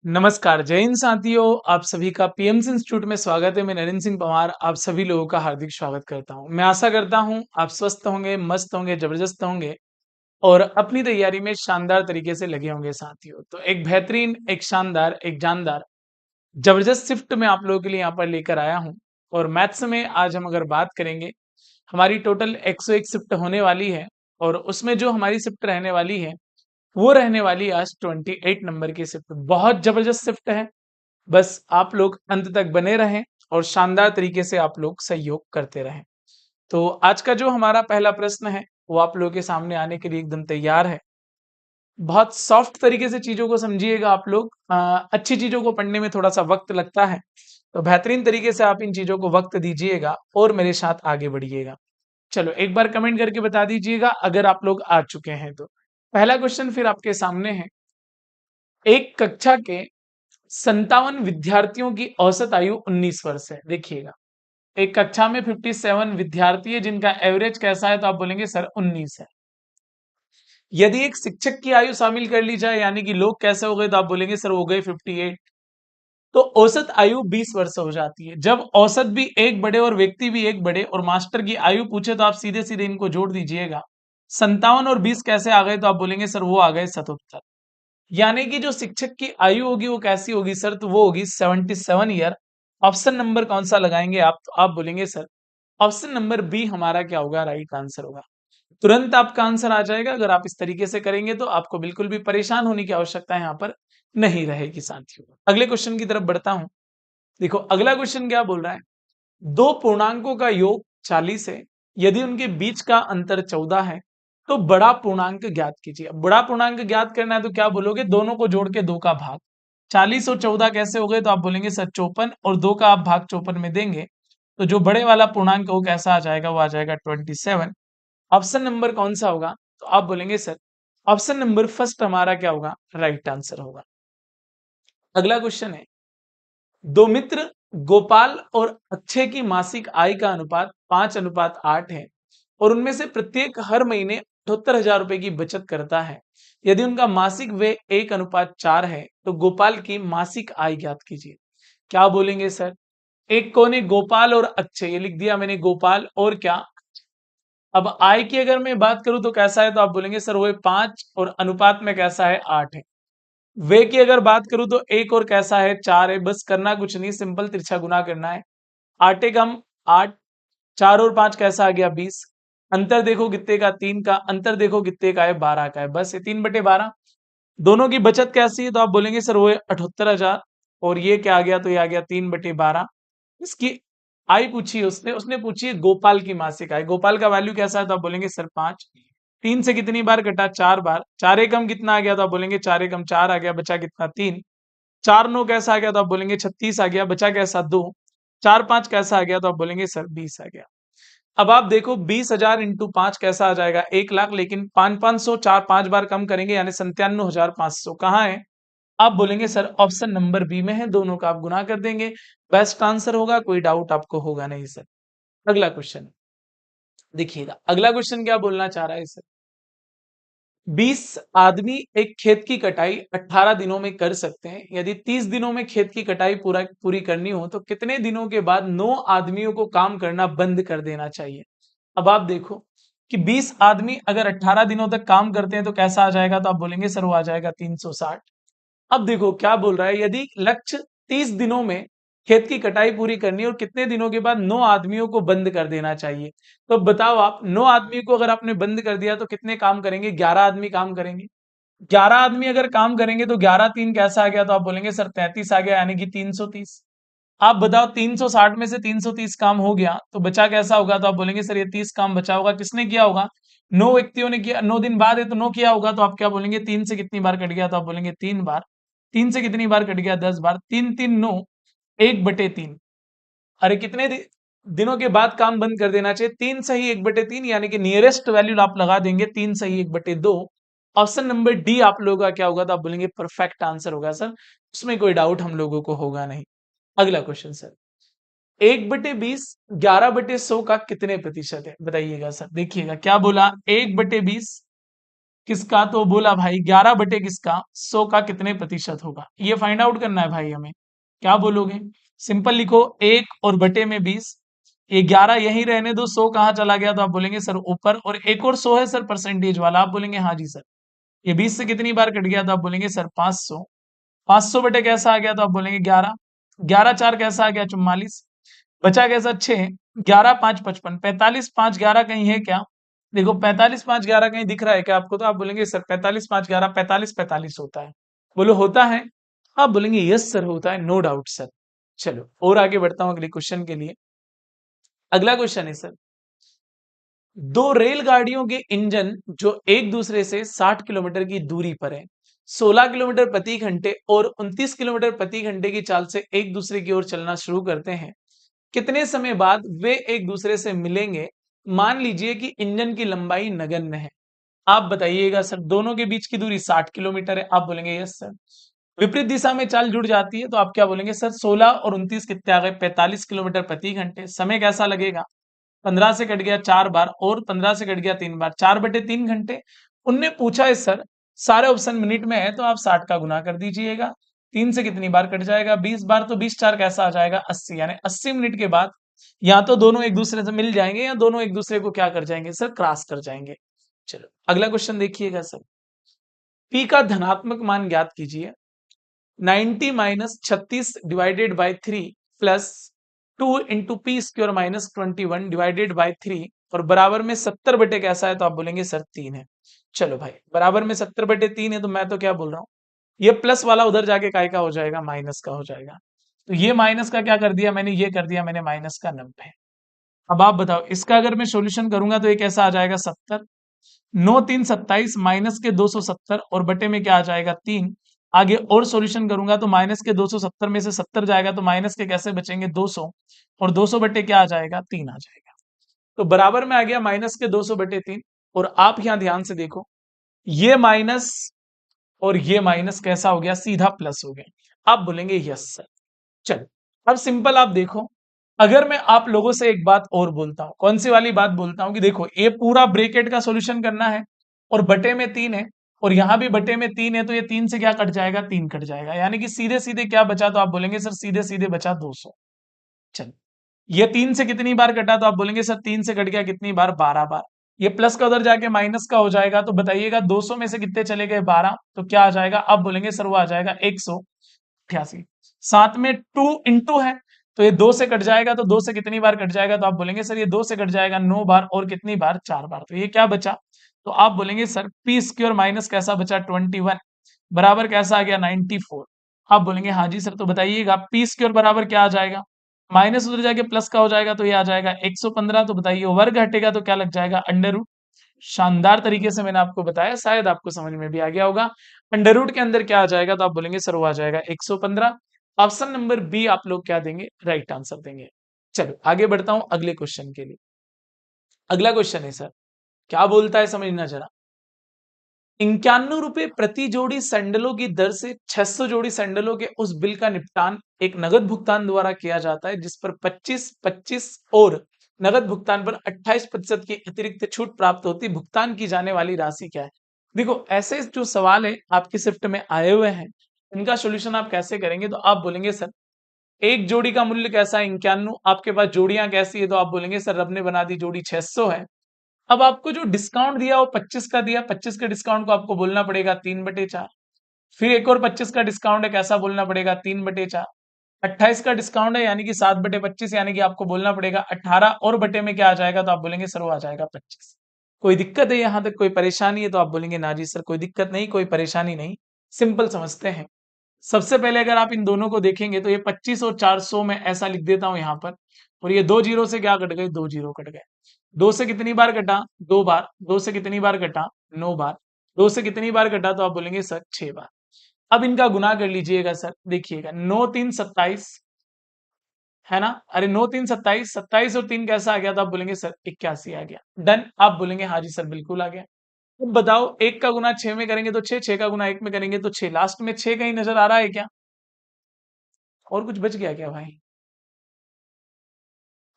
नमस्कार, जय हिंद साथियों। आप सभी का पीएमसी इंस्टीट्यूट में स्वागत है। मैं नरेंद्र सिंह पंवार आप सभी लोगों का हार्दिक स्वागत करता हूं। मैं आशा करता हूं आप स्वस्थ होंगे, मस्त होंगे, जबरदस्त होंगे और अपनी तैयारी में शानदार तरीके से लगे होंगे साथियों। तो एक बेहतरीन, एक शानदार, एक जानदार, जबरदस्त शिफ्ट मैं आप लोगों के लिए यहाँ पर लेकर आया हूँ। और मैथ्स में आज हम अगर बात करेंगे, हमारी टोटल 101 शिफ्ट होने वाली है और उसमें जो हमारी शिफ्ट रहने वाली है वो रहने वाली है आज 28 नंबर की शिफ्ट। बहुत जबरदस्त शिफ्ट है। बस आप लोग अंत तक बने रहें और शानदार तरीके से आप लोग सहयोग करते रहें। तो आज का जो हमारा पहला प्रश्न है वो आप लोगों के सामने आने के लिए एकदम तैयार है। बहुत सॉफ्ट तरीके से चीजों को समझिएगा आप लोग। अच्छी चीजों को पढ़ने में थोड़ा सा वक्त लगता है, तो बेहतरीन तरीके से आप इन चीजों को वक्त दीजिएगा और मेरे साथ आगे बढ़िएगा। चलो एक बार कमेंट करके बता दीजिएगा अगर आप लोग आ चुके हैं तो। पहला क्वेश्चन फिर आपके सामने है। एक कक्षा के 57 विद्यार्थियों की औसत आयु 19 वर्ष है। देखिएगा, एक कक्षा में 57 विद्यार्थी है जिनका एवरेज कैसा है, तो आप बोलेंगे सर 19 है। यदि एक शिक्षक की आयु शामिल कर ली जाए यानी कि लोग कैसे हो गए, तो आप बोलेंगे सर हो गए 58। तो औसत आयु 20 वर्ष हो जाती है। जब औसत भी एक बढ़े और व्यक्ति भी एक बढ़े और मास्टर की आयु पूछे तो आप सीधे सीधे इनको जोड़ दीजिएगा। 57 और 20 कैसे आ गए, तो आप बोलेंगे सर वो आ गए 77। यानी कि जो शिक्षक की आयु होगी वो कैसी होगी सर, तो वो होगी 77 ईयर। ऑप्शन नंबर कौन सा लगाएंगे आप, तो आप बोलेंगे सर ऑप्शन नंबर बी हमारा क्या होगा, राइट आंसर होगा। तुरंत आपका आंसर आ जाएगा अगर आप इस तरीके से करेंगे, तो आपको बिल्कुल भी परेशान होने की आवश्यकता यहाँ पर नहीं रहेगी साथियों। अगले क्वेश्चन की तरफ बढ़ता हूं। देखो अगला क्वेश्चन क्या बोल रहा है। दो पूर्णांकों का योग 40 है, यदि उनके बीच का अंतर 14 है तो बड़ा पूर्णांक ज्ञात कीजिए। अब बड़ा पूर्णांक ज्ञात करना है तो क्या बोलोगे, दोनों को जोड़ के 2 का भाग। 40 और 14 कैसे हो गए, तो आप बोलेंगे सर 54, और 2 का आप भाग 54 में देंगे तो जो बड़े वाला पूर्णांक है वो कैसा आ जाएगा, वो आ जाएगा 27। ऑप्शन नंबर कौन सा होगा, तो आप बोलेंगे सर ऑप्शन नंबर फर्स्ट हमारा क्या होगा, राइट आंसर होगा। अगला क्वेश्चन है। दो मित्र गोपाल और अक्षय की मासिक आय का अनुपात 5:8 है और उनमें से प्रत्येक हर महीने 78,000 रुपए की बचत करता है। यदि उनका मासिक व्यय 1:4 है तो गोपाल की मासिक आय ज्ञात कीजिए। क्या बोलेंगे सर, एक कौन है, गोपाल और अक्षय, ये लिख दिया मैंने, गोपाल और क्या। अब आय की अगर मैं बात करूं तो कैसा है, तो आप बोलेंगे सर वो 5 और अनुपात में कैसा है, 8 है। वे की अगर बात करूं तो एक और कैसा है, 4 है। बस करना कुछ नहीं, सिंपल तिरछा गुना करना है। 8 कम 8, 4 और 5 कैसा आ गया, 20। अंतर देखो कितने का, 3 का। अंतर देखो कितने का है, 12 का है। बस ये 3/12। दोनों की बचत कैसी है, तो आप बोलेंगे सर वो है 78,000 और ये क्या आ गया, तो ये आ गया 3/12। इसकी आय पूछी है उसने उसने पूछी है गोपाल की मासिक आय। गोपाल का वैल्यू कैसा है, तो आप बोलेंगे सर 5। 3 से कितनी बार कटा, 4 बार। 4 एकम कितना आ गया, तो आप बोलेंगे 4 एकम 4 आ गया, बचा कितना, 3। 4 9 कैसा आ गया, तो आप बोलेंगे 36 आ गया, बचा कैसा, 2। 4 5 कैसा आ गया, तो आप बोलेंगे सर 20 आ गया। अब आप देखो 20,000 इंटू 5 कैसा आ जाएगा, 1 लाख। लेकिन 5-500 4 5 बार कम करेंगे यानी 97,500 कहाँ है। आप बोलेंगे सर ऑप्शन नंबर बी में है, दोनों का आप गुना कर देंगे, बेस्ट आंसर होगा, कोई डाउट आपको होगा नहीं सर। अगला क्वेश्चन देखिएगा, अगला क्वेश्चन क्या बोलना चाह रहा है सर। 20 आदमी एक खेत की कटाई 18 दिनों में कर सकते हैं। यदि 30 दिनों में खेत की कटाई पूरी करनी हो तो कितने दिनों के बाद 9 आदमियों को काम करना बंद कर देना चाहिए। अब आप देखो कि 20 आदमी अगर 18 दिनों तक काम करते हैं तो कैसा आ जाएगा, तो आप बोलेंगे सर वो आ जाएगा 360। अब देखो क्या बोल रहा है, यदि लक्ष्य 30 दिनों में खेत की कटाई पूरी करनी है और कितने दिनों के बाद 9 आदमियों को बंद कर देना चाहिए, तो बताओ आप 9 आदमी को अगर आपने बंद कर दिया तो कितने काम करेंगे, 11 आदमी काम करेंगे। 11 आदमी अगर काम करेंगे तो 11 3 कैसा आ गया, तो आप बोलेंगे सर 33 आ गया यानी कि 330। आप बताओ 360 में से 330 काम हो गया तो बचा कैसा होगा, तो आप बोलेंगे सर ये 30 काम बचा होगा, किसने किया होगा, 9 व्यक्तियों ने किया। 9 दिन बाद है तो 9 किया होगा, तो आप क्या बोलेंगे, 3 से कितनी बार कट गया, तो आप बोलेंगे 3 बार। 3 से कितनी बार कट गया, 10 बार। 3 3 9, 1/3। अरे कितने दिनों के बाद काम बंद कर देना चाहिए, 3 सही 1/3, यानी कि नियरेस्ट वैल्यू आप लगा देंगे 3 सही 1/2। ऑप्शन नंबर डी आप लोगों का क्या होगा, तो आप बोलेंगे परफेक्ट आंसर होगा सर, उसमें कोई डाउट हम लोगों को होगा नहीं। अगला क्वेश्चन सर, 1/20 11/100 का कितने प्रतिशत है, बताइएगा सर। देखिएगा क्या बोला, 1/20 किसका, तो बोला भाई 11 बटे किसका 100 का कितने प्रतिशत होगा, ये फाइंड आउट करना है भाई हमें। क्या बोलोगे, सिंपल लिखो 1 और बटे में 20, ये 11 यहीं रहने दो, 100 कहाँ चला गया, तो आप बोलेंगे सर ऊपर, और एक और 100 है सर परसेंटेज वाला, आप बोलेंगे हाँ जी सर। ये 20 से कितनी बार कट गया, तो आप बोलेंगे सर 500। 500 बटे कैसा आ गया, तो आप बोलेंगे 11। 11 4 कैसा आ गया 44। बचा कैसा 6। 11 5 55, 45 5 11 कहीं है क्या, देखो 45 5 11 कहीं दिख रहा है क्या आपको, तो आप बोलेंगे सर 45 5 11 45 45 होता है। बोलो होता है, आप बोलेंगे यस सर होता है, नो डाउट सर। चलो और आगे बढ़ता हूं अगले क्वेश्चन के लिए। अगला क्वेश्चन है सर, दो रेलगाड़ियों के इंजन जो एक दूसरे से 60 किलोमीटर की दूरी पर है, 16 किलोमीटर प्रति घंटे और 29 किलोमीटर प्रति घंटे की चाल से एक दूसरे की ओर चलना शुरू करते हैं, कितने समय बाद वे एक दूसरे से मिलेंगे। मान लीजिए कि इंजन की लंबाई नगण्य है। आप बताइएगा सर दोनों के बीच की दूरी 60 किलोमीटर है, आप बोलेंगे यस सर। विपरीत दिशा में चाल जुड़ जाती है, तो आप क्या बोलेंगे सर 16 और 29 कितने आ गए 45 किलोमीटर प्रति घंटे। समय कैसा लगेगा, 15 से कट गया 4 बार और 15 से कट गया 3 बार, 4/3 घंटे। उनने पूछा है सर सारे ऑप्शन मिनट में है, तो आप 60 का गुना कर दीजिएगा। 3 से कितनी बार कट जाएगा 20 बार, तो 20 4 कैसा आ जाएगा 80, यानी 80 मिनट के बाद या तो दोनों एक दूसरे से मिल जाएंगे या दोनों एक दूसरे को क्या कर जाएंगे सर, क्रॉस कर जाएंगे। चलो अगला क्वेश्चन देखिएगा सर, पी का धनात्मक मान ज्ञात कीजिए। 90 minus 36 divided by 3 plus 2 into P square minus 21 divided by 3 और बराबर में 70 बटे कैसा है, तो आप बोलेंगे सर 3 है। चलो भाई बराबर में 70/3 है, तो मैं तो क्या बोल रहा हूँ, ये प्लस वाला उधर जाके काय का हो जाएगा, माइनस का हो जाएगा। तो ये माइनस का क्या कर दिया मैंने, ये कर दिया मैंने माइनस का 90। अब आप बताओ इसका अगर मैं सॉल्यूशन करूंगा तो ये कैसा आ जाएगा 70। 9 3 27 माइनस के 270 और बटे में क्या आ जाएगा 3। आगे और सॉल्यूशन करूंगा तो माइनस के 270 में से 70 जाएगा, तो माइनस के कैसे बचेंगे 200, और 200 बटे क्या आ जाएगा 3 आ जाएगा। तो बराबर में आ गया माइनस के 200/3। और आप यहां ध्यान से देखो, ये माइनस और ये माइनस कैसा हो गया, सीधा प्लस हो गया। आप बोलेंगे यस सर। चलो अब सिंपल आप देखो, अगर मैं आप लोगों से एक बात और बोलता हूं, कौन सी वाली बात बोलता हूं, कि देखो ये पूरा ब्रेकेट का सॉल्यूशन करना है और बटे में 3 है, और यहां भी बटे में 3 है, तो ये 3 से क्या कट जाएगा 3 कट जाएगा, यानी कि सीधे सीधे क्या बचा, तो आप बोलेंगे सर सीधे सीधे बचा 200। चलो ये 3 से कितनी बार कटा, तो आप बोलेंगे सर 3 से कट गया कितनी बार 12 बार। ये प्लस का उधर जाके माइनस का हो जाएगा, तो बताइएगा 200 में से कितने चले गए 12, तो क्या आ जाएगा, आप बोलेंगे सर वो आ जाएगा 188। साथ में 2 इंटू है, तो ये 2 से कट जाएगा, तो 2 से कितनी बार कट जाएगा, तो आप बोलेंगे सर ये 2 से कट जाएगा 9 बार और कितनी बार 4 बार, तो ये क्या बचा, तो आप बोलेंगे सर पी स्क्र माइनस कैसा बचा 21 बराबर कैसा आ गया 94। आप बोलेंगे हाँ जी सर, तो बताइएगा पी स्क्र बराबर क्या आ जाएगा, माइनस उधर जाके प्लस का हो जाएगा, तो ये आ जाएगा 115। तो बताइए वर्ग हटेगा तो क्या लग जाएगा अंडर रूट। शानदार तरीके से मैंने आपको बताया, शायद आपको समझ में भी आ गया होगा। अंडर रूट के अंदर क्या आ जाएगा, तो आप बोलेंगे सर वो आ जाएगा 115। ऑप्शन नंबर बी आप लोग क्या देंगे, राइट आंसर देंगे। चलो आगे बढ़ता हूं अगले क्वेश्चन के लिए। अगला क्वेश्चन है सर, क्या बोलता है समझना जरा। 91 रुपए प्रति जोड़ी सैंडलों की दर से 600 जोड़ी सैंडलों के उस बिल का निपटान एक नगद भुगतान द्वारा किया जाता है, जिस पर 25 25 और नगद भुगतान पर 28% की अतिरिक्त छूट प्राप्त होती, भुगतान की जाने वाली राशि क्या है। देखो ऐसे जो सवाल है आपकी शिफ्ट में आए हुए हैं, इनका सॉल्यूशन आप कैसे करेंगे, तो आप बोलेंगे सर एक जोड़ी का मूल्य कैसा है 91, आपके पास जोड़ियां कैसी है, तो आप बोलेंगे सर रब ने बना दी जोड़ी 600 है। अब आपको जो डिस्काउंट दिया वो 25 का दिया, 25 के डिस्काउंट को आपको बोलना पड़ेगा 3/4। फिर एक और 25 का डिस्काउंट है, कैसा बोलना पड़ेगा 3/4। 28 का डिस्काउंट है यानी कि 7/25, यानी कि आपको बोलना पड़ेगा 18, और बटे में क्या आ जाएगा, तो आप बोलेंगे सर वो आ जाएगा 25। कोई दिक्कत है यहां तक, कोई परेशानी है, तो आप बोलेंगे ना जी सर कोई दिक्कत नहीं कोई परेशानी नहीं, सिंपल समझते हैं। सबसे पहले अगर आप इन दोनों को देखेंगे तो ये 25 और 400 में ऐसा लिख देता हूं यहां पर, और ये 2 जीरो से क्या कट गए 2 जीरो कट गए। 2 से कितनी बार कटा 2 बार, 2 से कितनी बार कटा 9 बार, 2 से कितनी बार कटा, तो आप बोलेंगे सर 6 बार। अब इनका गुना कर लीजिएगा सर, देखिएगा 9 3 27 है ना, अरे 9 3 27, 27 और 3 कैसा आ गया, तो आप बोलेंगे सर 81 आ गया। डन, आप बोलेंगे हाँ जी सर बिल्कुल आ गया। अब बताओ एक का गुना 6 में करेंगे तो 6, 6 का गुना 1 में करेंगे तो 6, लास्ट में 6 कहीं नजर आ रहा है क्या, और कुछ बच गया क्या भाई,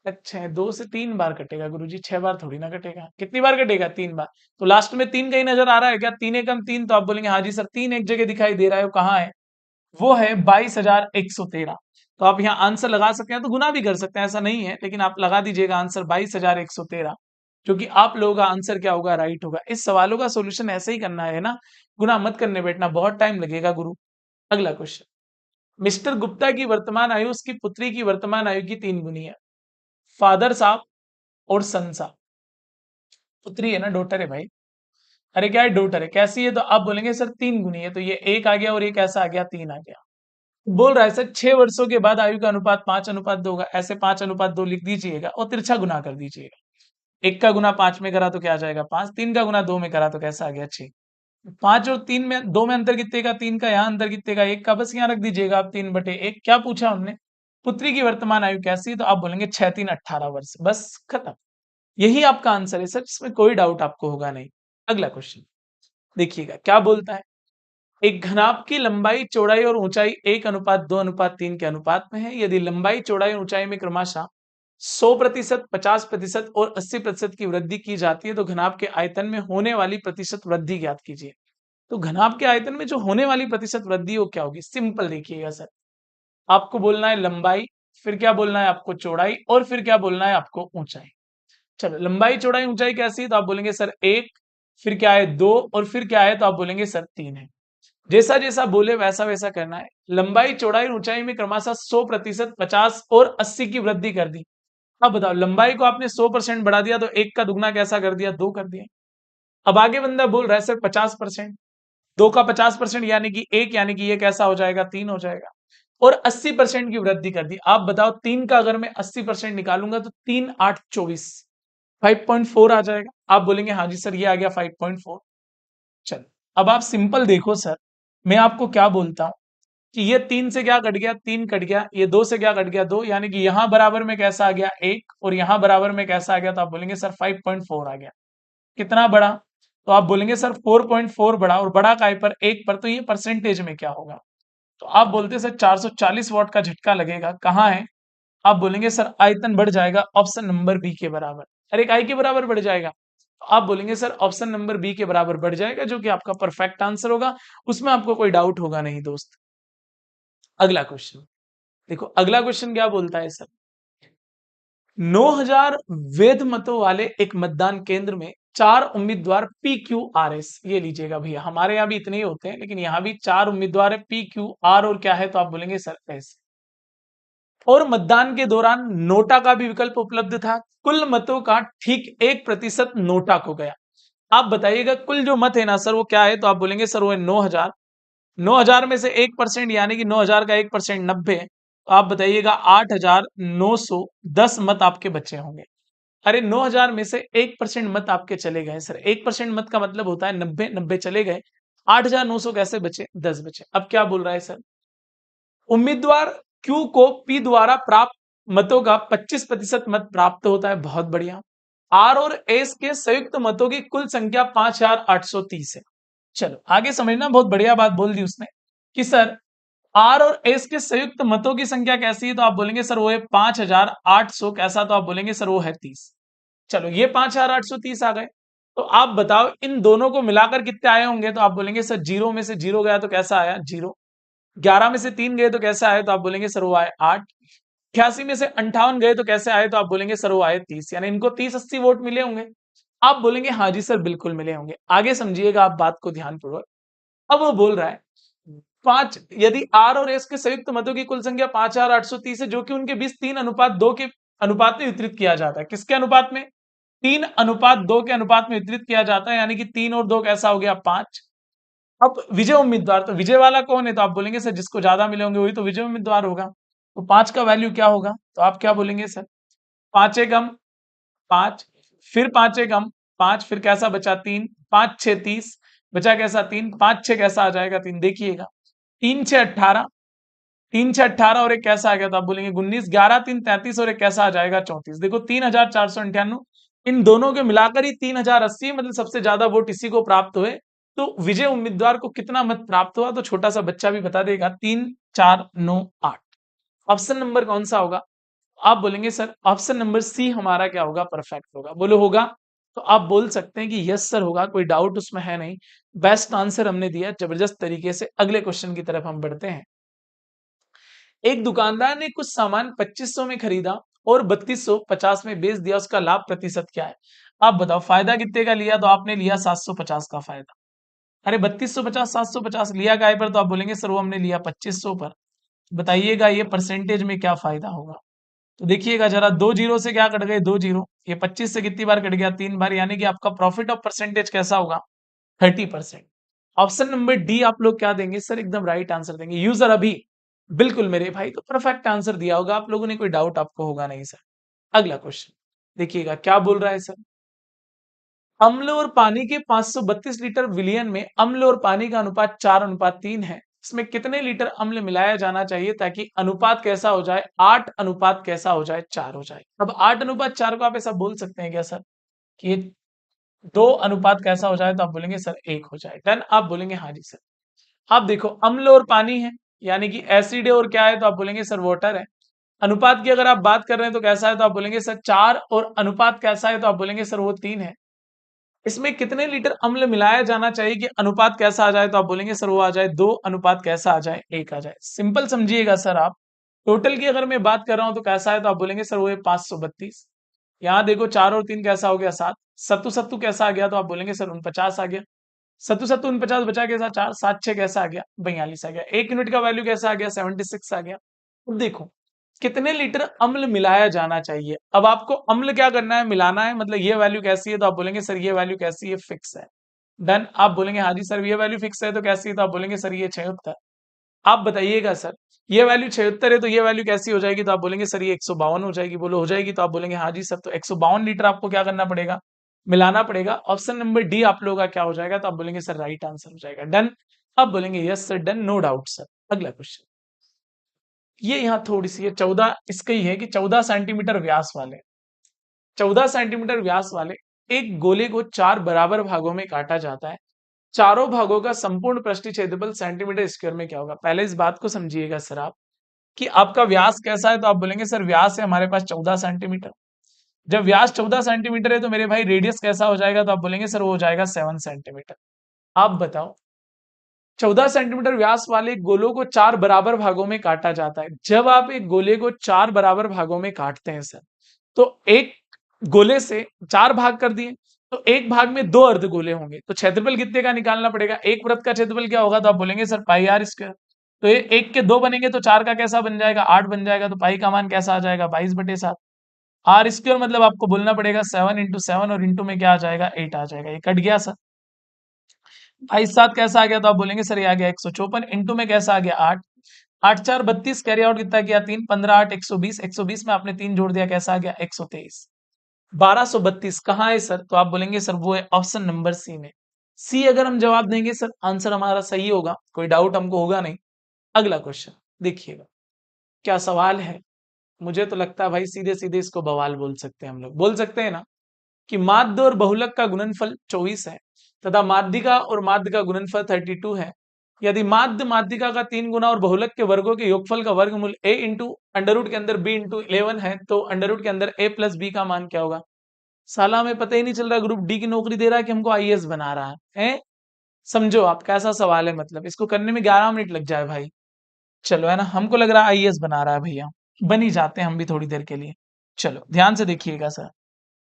अच्छा है, 2 से 3 बार कटेगा गुरुजी, 6 बार थोड़ी ना कटेगा। कितनी बार कटेगा? 3 बार। तो लास्ट में 3 कहीं नज़र आ रहा है क्या? 3 एकम 3, तो आप बोलेंगे हाँ जी सर, 3 एक जगह दिखाई दे रहा है, वो कहाँ है? वो है 22,113। तो आप यहाँ आंसर लगा सकते हैं, तो गुना भी कर सकते हैं, ऐसा नहीं है, लेकिन आप लगा दीजिएगा आंसर 22,113, जो कि आप लोगों का आंसर क्या होगा? राइट होगा। इस सवालों का सॉल्यूशन ऐसे ही करना है ना, गुना मत करने बैठना, बहुत टाइम लगेगा गुरु। अगला क्वेश्चन, मिस्टर गुप्ता की वर्तमान आयु उसकी पुत्री की वर्तमान आयु की 3 गुनी है। फादर साहब और सन साहब, पुत्री है ना, डॉटर है भाई। अरे क्या है? डॉटर है। कैसी है? तो आप बोलेंगे सर 3 गुनी है, तो ये 1 आ गया और एक ऐसा आ गया, 3 आ गया। बोल रहा है सर 6 वर्षों के बाद आयु का अनुपात 5:2 होगा। ऐसे 5:2 लिख दीजिएगा और तिरछा गुना कर दीजिएगा। 1 का गुना 5 में करा तो क्या आ जाएगा? 5। 3 का गुना 2 में करा तो कैसा आ गया? 6। 5 और 3 में, 2 में अंतर कितने का? 3 का। यहाँ अंतर कितने का? 1 का। बस यहाँ रख दीजिएगा आप 3/1। क्या पूछा हमने? पुत्री की वर्तमान आयु कैसी है? तो आप बोलेंगे 6 3 18 वर्ष। बस खत्म। यही आपका आंसर है सर, इसमें कोई डाउट आपको होगा नहीं। अगला क्वेश्चन देखिएगा क्या बोलता है। एक घनाभ की लंबाई, चौड़ाई और ऊंचाई 1:2:3 के अनुपात में है। यदि लंबाई, चौड़ाई और ऊंचाई में क्रमशः 100%, 50% और 80% की वृद्धि की जाती है, तो घनाभ के आयतन में होने वाली प्रतिशत वृद्धि ज्ञात कीजिए। तो घनाभ के आयतन में जो होने वाली प्रतिशत वृद्धि वो क्या होगी? सिंपल देखिएगा सर, आपको बोलना है लंबाई, फिर क्या बोलना है आपको? चौड़ाई, और फिर क्या बोलना है आपको? ऊंचाई। चलो, लंबाई, चौड़ाई, ऊंचाई कैसी है? तो आप बोलेंगे सर 1, फिर क्या है? 2, और फिर क्या है? तो आप बोलेंगे सर 3 है। जैसा जैसा बोले वैसा वैसा करना है। लंबाई, चौड़ाई और ऊंचाई में क्रमशः 100%, 50 और 80 की वृद्धि कर दी। अब बताओ, लंबाई को आपने 100% बढ़ा दिया तो 1 का दुगना कैसा कर दिया? 2 कर दिया। अब आगे बंदा बोल रहा है सर 50%, 2 का 50% यानी कि 1, यानी कि ये कैसा हो जाएगा? 3 हो जाएगा। और 80% की वृद्धि कर दी। आप बताओ 3 का अगर मैं 80% निकालूंगा तो 3 8 24, 5.4 आ जाएगा। आप बोलेंगे हाँ जी सर, ये आ गया 5.4। चलो, अब आप सिंपल देखो सर, मैं आपको क्या बोलता हूं कि ये 3 से क्या कट गया? 3 कट गया। ये 2 से क्या कट गया? 2, यानी कि यहां बराबर में कैसा आ गया? 1, और यहां बराबर में कैसा आ गया? तो आप बोलेंगे सर 5.4 आ गया। कितना बड़ा? तो आप बोलेंगे सर 4.4 बड़ा, और बड़ा काय पर? 1 पर। तो ये परसेंटेज में क्या होगा? तो आप बोलते सर 440 वॉट का झटका लगेगा। कहाँ है? आप बोलेंगे सर आयतन बढ़ जाएगा ऑप्शन नंबर बी के बराबर। अरे काय के बराबर बढ़ जाएगा? तो आप बोलेंगे सर ऑप्शन नंबर बी के बराबर बढ़ जाएगा, जो कि आपका परफेक्ट आंसर होगा। उसमें आपको कोई डाउट होगा नहीं दोस्त। अगला क्वेश्चन देखो, अगला क्वेश्चन क्या बोलता है सर। 9,000 वैध मतों वाले एक मतदान केंद्र में 4 उम्मीदवार पी क्यू आर एस, ये लीजिएगा भैया, हमारे यहाँ भी इतने ही होते हैं, लेकिन यहाँ भी 4 उम्मीदवार है, पी क्यू आर और क्या है? तो आप बोलेंगे सर एस। और मतदान के दौरान नोटा का भी विकल्प उपलब्ध था। कुल मतों का ठीक 1% नोटा को गया। आप बताइएगा कुल जो मत है ना सर, वो क्या है? तो आप बोलेंगे सर वो है 9,000। 9,000 में से 1% यानी कि 9,000 का 1% 90। तो आप बताइएगा 8,910 मत आपके बचे होंगे। अरे 9,000 में से 1% मत आपके चले गए सर। 1% मत का मतलब होता है 90, 90 चले गए। 8,900 कैसे बचे? 10 बचे। अब क्या बोल रहा है सर? उम्मीदवार क्यू को पी द्वारा प्राप्त मतों का 25% मत प्राप्त होता है। बहुत बढ़िया। आर और एस के संयुक्त मतों की कुल संख्या 5,830 है। चलो आगे समझना, बहुत बढ़िया बात बोल दी उसने कि सर आर और एस के संयुक्त मतों की संख्या कैसी है? तो आप बोलेंगे सर वो है 5,800। कैसा? तो आप बोलेंगे सर वो है 30। चलो, ये 5,830 आ गए। तो आप बताओ इन दोनों को मिलाकर कितने आए होंगे? तो आप बोलेंगे सर 0 में से 0 गया तो कैसा आया? 0। 11 में से 3 गए तो कैसे आए? तो आप बोलेंगे सर वो आए 8। 88 में से 58 गए तो कैसे आए? तो आप बोलेंगे सर वो आए 30। यानी इनको 30-80 वोट मिले होंगे। आप बोलेंगे हाँ जी सर, बिल्कुल मिले होंगे। आगे समझिएगा आप बात को ध्यानपूर्वक। अब वो बोल रहा है 5, यदि आर और एस के संयुक्त मतों की कुल संख्या 5,830 है, जो कि उनके बीच 3:2 के अनुपात में वितरित किया जाता है। किसके अनुपात में? 3:2 के अनुपात में वितरित किया जाता है, यानी कि 3 और 2 कैसा हो गया? 5। अब विजय उम्मीदवार, तो विजय वाला कौन है? तो आप बोलेंगे सर जिसको ज्यादा मिले होंगे वही तो विजय उम्मीदवार होगा। तो 5 का वैल्यू क्या होगा? तो आप क्या बोलेंगे सर? 5 एकम 5, फिर 5 एकम 5, फिर कैसा बचा? 3। 5 6 30, बचा कैसा? 3। 5 6 कैसा आ जाएगा? 3। देखिएगा 3 6 18, 3 6 18 और एक कैसा आ गया? तो आप बोलेंगे 19। 11 3 33 और एक कैसा आ जाएगा? 34। देखो 3,498, इन दोनों के मिलाकर ही 3,080, मतलब सबसे ज्यादा वोट इसी को प्राप्त हुए। तो विजय उम्मीदवार को कितना मत प्राप्त हुआ? तो छोटा सा बच्चा भी बता देगा, 3 4 9 8। ऑप्शन नंबर कौन सा होगा? आप बोलेंगे सर ऑप्शन नंबर सी हमारा क्या होगा, परफेक्ट होगा। बोलो होगा, तो आप बोल सकते हैं कि यस सर होगा, कोई डाउट उसमें है नहीं। बेस्ट आंसर हमने दिया जबरदस्त तरीके से। अगले क्वेश्चन की तरफ हम बढ़ते हैं। एक दुकानदार ने कुछ सामान 2500 में खरीदा और 3250 में बेच दिया, उसका लाभ प्रतिशत क्या है? आप बताओ फायदा कितने का लिया, तो आपने लिया 750 का फायदा। अरे 3250 750 लिया काय पर, तो आप बोलेंगे सर वो हमने लिया 2500 पर। बताइएगा ये परसेंटेज में क्या फायदा होगा? तो देखिएगा जरा, दो जीरो से क्या कट गए, दो जीरो। ये 25 से कितनी बार कट गया, तीन बार, यानी कि आपका प्रॉफिट ऑफ परसेंटेज कैसा होगा, 30%। ऑप्शन नंबर डी आप लोग क्या देंगे सर, एकदम राइट आंसर देंगे, यूजर अभी। बिल्कुल मेरे भाई, तो परफेक्ट आंसर दिया होगा आप लोगों ने, कोई डाउट आपको होगा नहीं सर। अगला क्वेश्चन देखिएगा क्या बोल रहा है सर। अम्ल और पानी के 532 लीटर विलियन में अम्ल और पानी का अनुपात 4:3 है। इसमें कितने लीटर अम्ल मिलाया जाना चाहिए ताकि अनुपात कैसा हो जाए, 8 अनुपात कैसा हो जाए, 4 हो जाए? अब 8:4 को आप ऐसा बोल सकते हैं क्या सर कि 2 अनुपात कैसा हो जाए, तो आप बोलेंगे सर 1 हो जाए। डन, आप बोलेंगे हाँ जी सर। आप देखो अम्ल और पानी है, यानी कि एसिड है, और क्या है, तो आप बोलेंगे सर वाटर है। अनुपात की अगर आप बात कर रहे हैं तो कैसा है, तो आप बोलेंगे सर 4, और अनुपात कैसा है, तो आप बोलेंगे सर वो 3 है। इसमें कितने लीटर अम्ल मिलाया जाना चाहिए कि अनुपात कैसा आ जाए, तो आप बोलेंगे सर वो आ जाए 2, अनुपात कैसा आ जाए, 1 आ जाए। सिंपल समझिएगा सर आप। टोटल की अगर मैं बात कर रहा हूं तो कैसा है, तो आप बोलेंगे सर वो है 532। यहाँ देखो 4 और 3 कैसा हो गया, 7। सत्तू सत्तू कैसा आ गया, तो आप बोलेंगे सर 49 आ गया। सत्तू सत्तू 49 बचा के साथ 4 7 6 कैसा आ गया, 42 आ गया। 1 यूनिट का वैल्यू कैसा आ गया, 76 आ गया। अब देखो कितने लीटर अम्ल मिलाया जाना चाहिए। अब आपको अम्ल क्या करना है, मिलाना है, मतलब ये वैल्यू कैसी है, तो आप बोलेंगे सर ये वैल्यू कैसी है, फिक्स है। डन, आप बोलेंगे हाँ जी सर ये वैल्यू फिक्स है, तो कैसी है, तो आप बोलेंगे सर ये 76। आप बताइएगा सर ये वैल्यू 76 है, तो ये वैल्यू कैसी हो जाएगी, तो आप बोलेंगे सर ये 152 हो जाएगी। बोलो हो जाएगी, तो आप बोलेंगे हाँ जी सर, तो 152 लीटर आपको क्या करना पड़ेगा, मिलाना पड़ेगा। ऑप्शन नंबर डी आप लोगों का क्या हो जाएगा, तो आप बोलेंगे सर राइट आंसर हो जाएगा। डन, आप बोलेंगे yes sir, done, no doubt sir. अगला क्वेश्चन, ये यहाँ थोड़ी सी है, 14 इसका ही है कि 14 सेंटीमीटर व्यास वाले, 14 सेंटीमीटर व्यास वाले एक गोले को 4 बराबर भागों में काटा जाता है। चारों भागों का संपूर्ण पृष्ठीय क्षेत्रफल सेंटीमीटर स्क्वायर में क्या होगा? पहले इस बात को समझिएगा सर आप कि आपका व्यास कैसा है, तो आप बोलेंगे सर व्यास है हमारे पास 14 सेंटीमीटर। जब व्यास 14 सेंटीमीटर है तो मेरे भाई रेडियस कैसा हो जाएगा, तो आप बोलेंगे सर वो हो जाएगा 7 सेंटीमीटर। आप बताओ 14 सेंटीमीटर व्यास वाले गोलों को 4 बराबर भागों में काटा जाता है। जब आप एक गोले को 4 बराबर भागों में काटते हैं सर, तो एक गोले से 4 भाग कर दिए, तो एक भाग में 2 अर्ध गोले होंगे, तो क्षेत्रफल कितने का निकालना पड़ेगा? एक वृत्त का क्षेत्रफल क्या होगा, तो आप बोलेंगे सर पाई आर स्क्वायर। तो ये एक के 2 बनेंगे, तो 4 का कैसा बन जाएगा, 8 बन जाएगा। तो पाई का मान कैसा आ जाएगा, 22/7। आर स्क्वायर मतलब आपको बोलना पड़ेगा 7 इंटू 7, और इंटू में क्या आ जाएगा, 8 आ जाएगा। ये कट गया सर। 22/7 कैसा आ गया, तो आप बोलेंगे सर ये आ गया 154, इंटू में कैसा आ गया 8। 8 4 32, कैरी आउट कितना किया 3, 15 8 120, 120 में आपने 3 जोड़ दिया, कैसा आ गया 123। 1232 कहाँ है सर, तो आप बोलेंगे सर वो है ऑप्शन नंबर सी में। सी अगर हम जवाब देंगे सर, आंसर हमारा सही होगा, कोई डाउट हमको होगा नहीं। अगला क्वेश्चन देखिएगा क्या सवाल है। मुझे तो लगता है भाई सीधे सीधे इसको बवाल बोल सकते हैं हम लोग, बोल सकते हैं ना कि माध्य और बहुलक का गुणनफल 24 है तथा माध्यिका और माध्य का गुणनफल 32 है। यदि माध्य माध्यिका का 3 गुना और बहुलक के वर्गों के योगफल का वर्गमूल a इंटू अंडर रूट के अंदर b इंटू 11 है, तो अंडर रूट के अंदर a प्लस बी का मान क्या होगा? साला हमें पता ही नहीं चल रहा ग्रुप डी की नौकरी दे रहा है कि हमको आईएएस बना रहा है? समझो आप कैसा सवाल है, मतलब इसको करने में 11 मिनट लग जाए भाई। चलो है ना, हमको लग रहा है आईएएस बना रहा है भैया, बन ही जाते हैं हम भी थोड़ी देर के लिए। चलो ध्यान से देखिएगा सर,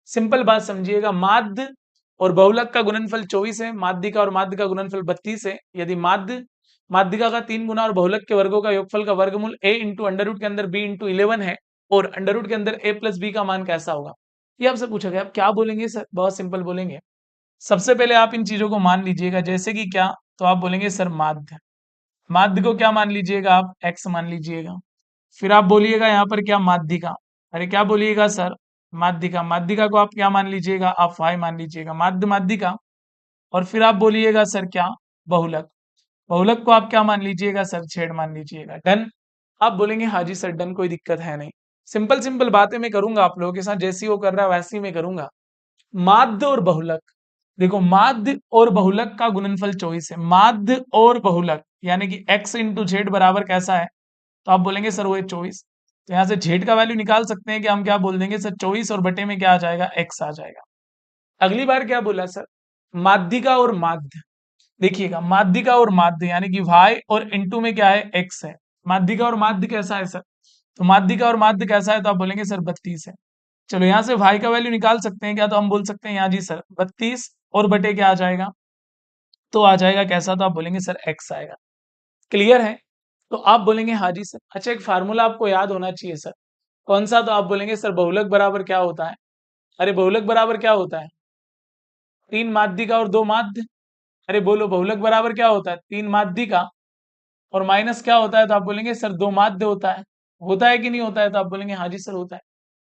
सिंपल बात समझिएगा। माध्य और बहुलक का गुणनफल 24 है, माध्यिका और माध्य का गुणनफल 32 है। यदि माध्य माध्यिका का 3 गुना और बहुलक के वर्गों का योगफल का वर्गमूल a इंटू अंडर रूट के अंदर b इंटू 11 है, और अंडर रूट के अंदर a प्लस बी का मान कैसा होगा? ये आपसे पूछा गया। आप क्या बोलेंगे सर? बहुत सिंपल बोलेंगे। सबसे पहले आप इन चीजों को मान लीजिएगा, जैसे कि क्या, तो आप बोलेंगे सर माध्य। माध्य को क्या मान लीजिएगा आप, x मान लीजिएगा। फिर आप बोलिएगा यहाँ पर क्या, माध्यिका। अरे क्या बोलिएगा सर, माध्यिका। माध्यिका को आप क्या मान लीजिएगा, आप y मान लीजिएगा, माध्य माध्यिका। और फिर आप बोलिएगा सर क्या, बहुलक। बहुलक को आप क्या मान लीजिएगा सर, छेद मान लीजिएगा। डन, आप बोलेंगे हाँ जी सर डन, कोई दिक्कत है नहीं। सिंपल सिंपल बातें मैं करूंगा आप लोगों के साथ, जैसी वो कर रहा है वैसी मैं करूंगा। माध्य और बहुलक, देखो माध्य और बहुलक का गुणनफल 24 है। माध्य और बहुलक यानी कि x इंटू जेड बराबर कैसा है, तो आप बोलेंगे सर वो है 24। तो यहाँ से z का वैल्यू निकाल सकते हैं कि हम क्या बोल देंगे सर 24 और बटे में क्या आ जाएगा x आ जाएगा। अगली बार क्या बोला सर, माध्यिका और माध्य। देखिएगा माध्यिका और माध्य यानी कि y और इनटू में क्या है x है। माध्यिका और माध्य कैसा है सर, तो माध्यिका और माध्य कैसा है तो आप बोलेंगे सर 32 है। चलो यहाँ से y का वैल्यू निकाल सकते हैं क्या, तो हम बोल सकते हैं यहाँ जी सर 32 और बटे क्या आ जाएगा, तो आ जाएगा कैसा, तो आप बोलेंगे सर x आएगा। क्लियर है, तो आप बोलेंगे हाँ जी सर। अच्छा एक फार्मूला आपको याद होना चाहिए सर, कौन सा, तो आप बोलेंगे सर बहुलक बराबर क्या होता है। अरे बहुलक बराबर क्या होता है, 3 माध्यिका और 2 माध्य। अरे बोलो बहुलक बराबर क्या होता है, 3 माध्यिका और माइनस क्या होता है, तो आप बोलेंगे सर 2 माध्य होता है कि नहीं होता है, तो आप बोलेंगे हाँ जी सर होता है।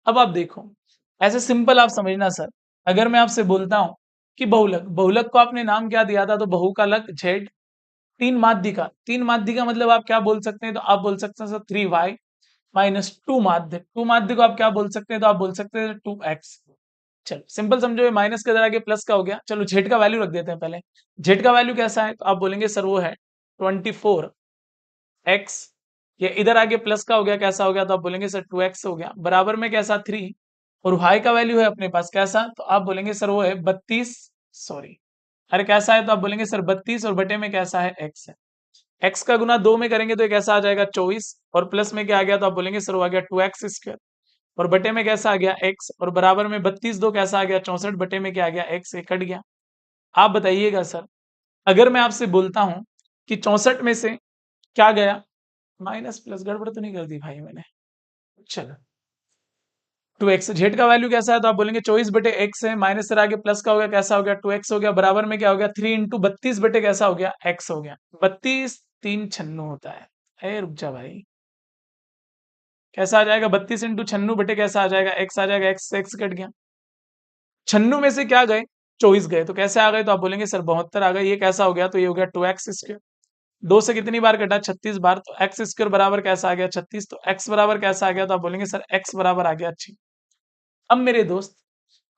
अब आप देखो ऐसे सिंपल आप समझना सर, अगर मैं आपसे बोलता हूं कि बहुलक, बहुलक को आपने नाम क्या दिया था, तो बहु का लक जेड, 3 माध्यिका, 3 माध्यिका मतलब आप क्या बोल सकते हैं, तो आप बोल सकते हैं सर 3y माइनस 2 माध्य, 2 माध्य को आप क्या बोल सकते हैं, तो आप बोल सकते हैं 2x। चलो सिंपल समझो, ये माइनस के इधर आगे प्लस का हो गया। चलो जेड का वैल्यू रख देते हैं पहले, जेड का वैल्यू कैसा है, तो आप बोलेंगे सर वो है 24x, ये इधर आगे प्लस का हो गया, कैसा हो गया, तो आप बोलेंगे सर 2x हो गया, बराबर में कैसा 3, और y का वैल्यू है अपने पास कैसा, तो आप बोलेंगे सर वो है 32, सॉरी अरे कैसा है, तो आप बोलेंगे सर 32 और बटे में कैसा है x है। x का गुना 2 में करेंगे तो ये कैसा आ जाएगा 24, और प्लस में क्या आ गया, तो आप बोलेंगे सर वो आ गया 2x स्क्वायर, और बटे में कैसा आ गया x, और बराबर में 32 दो कैसा आ गया 64, बटे में क्या आ गया x, ये कट गया। आप बताइएगा सर, अगर मैं आपसे बोलता हूं कि 64 में से क्या गया, माइनस प्लस, गड़बड़ तो नहीं कर दी भाई मैंने, चलो 2x, जेड का वैल्यू कैसा है, तो आप बोलेंगे 24 बटे x है, माइनस से आगे प्लस का हो गया, कैसा हो गया 2x हो गया, बराबर में क्या हो गया 3 इंटू 32 बटे कैसा हो गया x हो गया, 32 3 96 होता है। अरे रुक जा भाई, कैसा आ जाएगा 32 इंटू 96 बटे कैसा आ जाएगा x आ जाएगा, x से x कट गया, 96 में से क्या गए 24 गए, तो कैसे आ गए, तो आप बोलेंगे सर 72 आ गए, ये कैसा हो गया, तो ये हो गया 2x स्क्वायर, 2 से कितनी बार कटा 36 बार, तो x स्क्वायर बराबर कैसा आ गया 36, तो x बराबर कैसा आ गया, तो आप बोलेंगे सर x बराबर आ गया। अच्छी, अब मेरे दोस्त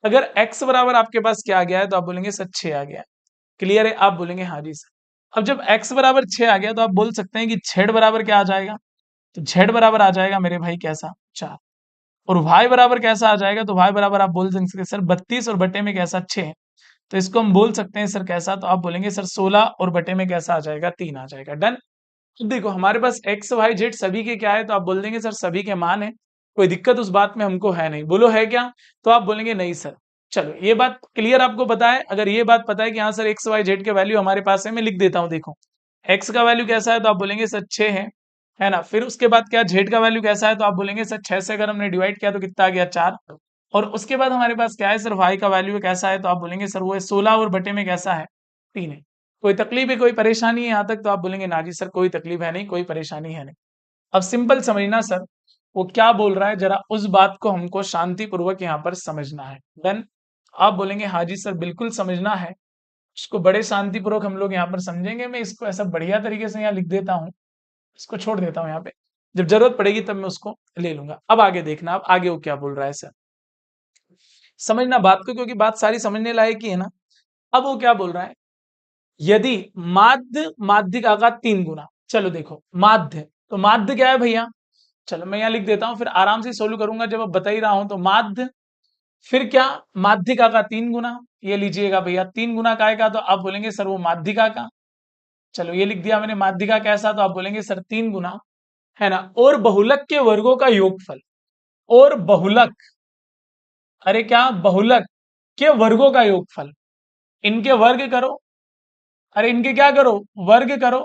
अगर x बराबर आपके पास क्या आ गया है, तो आप बोलेंगे सर 6 आ गया। क्लियर है, आप बोलेंगे हाँ जी सर। अब जब x बराबर 6 आ गया, तो आप बोल सकते हैं कि z बराबर क्या आ जाएगा, तो z बराबर आ जाएगा मेरे भाई कैसा 4, और y बराबर कैसा आ जाएगा, तो y बराबर आप बोल सकते हैं सर 32 और बटे में कैसा 6, तो इसको हम बोल सकते हैं सर कैसा, तो आप बोलेंगे सर 16 और बटे में कैसा आ जाएगा 3 आ जाएगा। डन। अब देखो हमारे पास एक्स वाई जेड सभी के क्या है, तो आप बोल देंगे सर सभी के मान है, कोई दिक्कत उस बात में हमको है नहीं, बोलो है क्या, तो आप बोलेंगे नहीं सर। चलो ये बात क्लियर आपको पता है, अगर ये बात पता है कि हाँ सर एक्स वाई जेड के वैल्यू हमारे पास है, मैं लिख देता हूँ देखो, एक्स का वैल्यू कैसा है, तो आप बोलेंगे सर 6 है ना, फिर उसके बाद क्या जेड का वैल्यू कैसा है, तो आप बोलेंगे सर 6 से अगर हमने डिवाइड किया तो कितना आ गया 4, और उसके बाद हमारे पास क्या है सर वाई का वैल्यू कैसा है, तो आप बोलेंगे सर वो है 16 और बटे में कैसा है 3 है। कोई तकलीफ है, कोई परेशानी है यहाँ तक, तो आप बोलेंगे ना जी सर कोई तकलीफ है नहीं, कोई परेशानी है नहीं। अब सिंपल समझना सर, वो क्या बोल रहा है जरा उस बात को हमको शांतिपूर्वक यहाँ पर समझना है। देन आप बोलेंगे हाँ जी सर बिल्कुल समझना है, इसको बड़े शांतिपूर्वक हम लोग यहाँ पर समझेंगे। मैं इसको ऐसा बढ़िया तरीके से यहाँ लिख देता हूँ, इसको छोड़ देता हूँ यहाँ पे, जब जरूरत पड़ेगी तब मैं उसको ले लूंगा। अब आगे देखना, अब आगे वो क्या बोल रहा है सर, समझना बात को, क्योंकि बात सारी समझने लायक ही है ना। अब वो क्या बोल रहा है, यदि माध्य माध्यिका का 3 गुना, चलो देखो माध्य, तो माध्य क्या है भैया, चलो मैं यहाँ लिख देता हूँ, फिर आराम से सोल्व करूंगा जब अब बता ही रहा हूं, तो माध्य फिर क्या माध्यिका का 3 गुना, ये लीजिएगा भैया 3 गुना काय का, तो आप बोलेंगे सर वो माध्यिका का, चलो ये लिख दिया मैंने माध्यिका कैसा, तो आप बोलेंगे सर 3 गुना, है ना, और बहुलक के वर्गों का योगफल, और बहुलक, अरे क्या बहुलक के वर्गों का योगफल, इनके वर्ग करो, अरे इनके क्या करो वर्ग करो,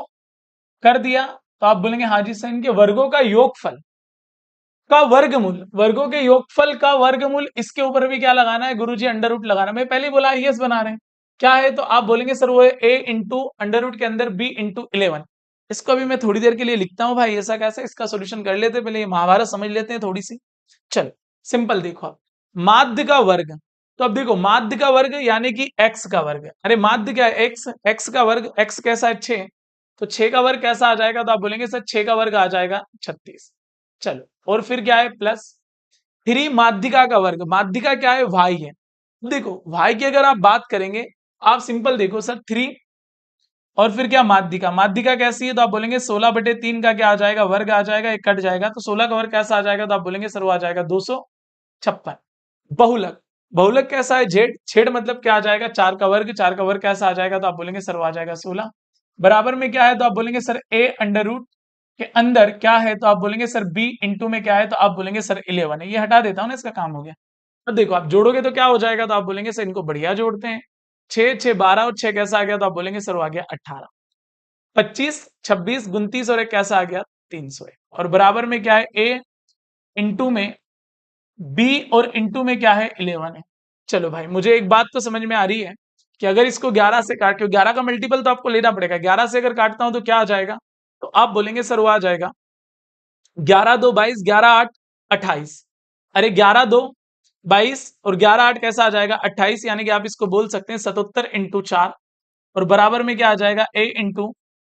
कर दिया, तो आप बोलेंगे हाँ जी सर इनके वर्गों का योगफल का वर्गमूल, वर्गों के योगफल का वर्गमूल, इसके ऊपर भी क्या लगाना है गुरुजी अंडर रूट लगाना, मैं पहले ही बोला यस बना रहे हैं, क्या है, तो आप बोलेंगे सर वो है a इंटू अंडर रूट के अंदर b इंटू 11। इसको अभी मैं थोड़ी देर के लिए लिखता हूँ भाई, ऐसा कैसे, इसका सोल्यूशन कर लेते हैं, पहले ये महाभारत समझ लेते हैं थोड़ी सी। चलो सिंपल देखो आप, माध्य का वर्ग, तो अब देखो माध्य का वर्ग यानी कि x का वर्ग, अरे माध्य क्या है x, x का वर्ग, x कैसा है 6, तो 6 का वर्ग कैसा आ जाएगा, तो आप बोलेंगे सर 6 का वर्ग आ जाएगा 36। चलो और फिर क्या है प्लस 3 माध्यिका का वर्ग, माध्यिका क्या है y है, देखो y की अगर आप बात करेंगे, आप सिंपल देखो सर 3 और फिर क्या माध्यिका, माध्यिका कैसी है तो आप बोलेंगे 16/3 का क्या आ जाएगा, वर्ग आ जाएगा, एक कट जाएगा तो 16 का वर्ग कैसा आ जाएगा तो आप बोलेंगे सर वो आ जाएगा 256। बहुलक, बहुलक कैसा है, झेड, छेद मतलब क्या आ जाएगा 4 का वर्ग, 4 का वर्ग कैसा आ जाएगा तो आप बोलेंगे सर वो आ जाएगा 16। बराबर में क्या है तो आप बोलेंगे सर a अंडर रूट के अंदर क्या है तो आप बोलेंगे सर b इंटू में क्या है तो आप बोलेंगे सर 11 है। ये हटा देता हूँ ना, इसका काम हो गया। अब देखो आप जोड़ोगे तो क्या हो जाएगा तो आप बोलेंगे सर इनको बढ़िया जोड़ते हैं, 6 6 12 और 6 कैसा आ गया तो आप बोलेंगे सर वो आ गया 18। 25 26 29 और एक कैसा आ गया 301। और बराबर में क्या है a इंटू में b और इंटू में क्या है 11 है। चलो भाई मुझे एक बात तो समझ में आ रही है कि अगर इसको 11 से काट के, 11 का मल्टीपल तो आपको लेना पड़ेगा, 11 से अगर काटता हूं तो क्या आ जाएगा तो आप बोलेंगे सर वो आ जाएगा 11 2 22, 11 8 28। अरे 11 2 22 और 11 8 कैसा आ जाएगा 28, यानी कि आप इसको बोल सकते हैं 77 इंटू 4। और बराबर में क्या आ जाएगा a इंटू